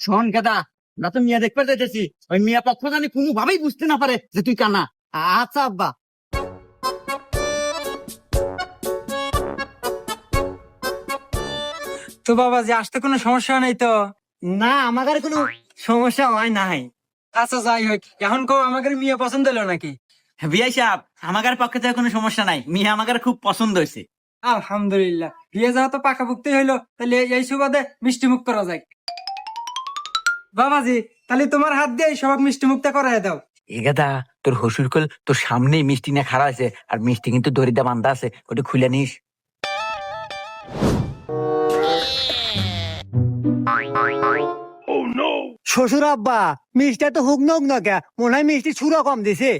শোন গাদা, না তো মিয়া দেখতে যাইতেছি, ওই মিয়া পক্ষ জানি কোনোভাবেই বুঝতে না পারে যে তুই কানা। আচ্ছা আব্বা। তো বাবা যে আসতে কোনো সমস্যা নাই তো? না, আমার কোনো সমস্যা হয় নাই। আচ্ছা যাই হোক, এখন কো আমাদের মেয়ে পছন্দ হলো নাকি? বিয়াই সাহেব, আমাদের পক্ষে থেকে কোনো সমস্যা নাই, মিয়া আমাদের খুব পছন্দ হয়েছে। আলহামদুলিল্লাহ, বিয়ে যাওয়া তো পাকাপুক্তি হইলো, তাহলে এই সুবাদে মিষ্টি মুখ করা যায়। বাবাজি, তাহলে তোমার হাত দিয়ে সবাক মিষ্টি মুখটা করাই দাও। এ গাদা, তোর হসুর কল তোর সামনেই মিষ্টি না খাড়া আছে, আর মিষ্টি কিন্তু দড়িটা বান্ধা আছে, ওটা খুলে নিস। শ্বশুর আব্বা, মিষ্টি তো হুক নক না কে, মনে হয় মিষ্টি ছুরা কম দিছে।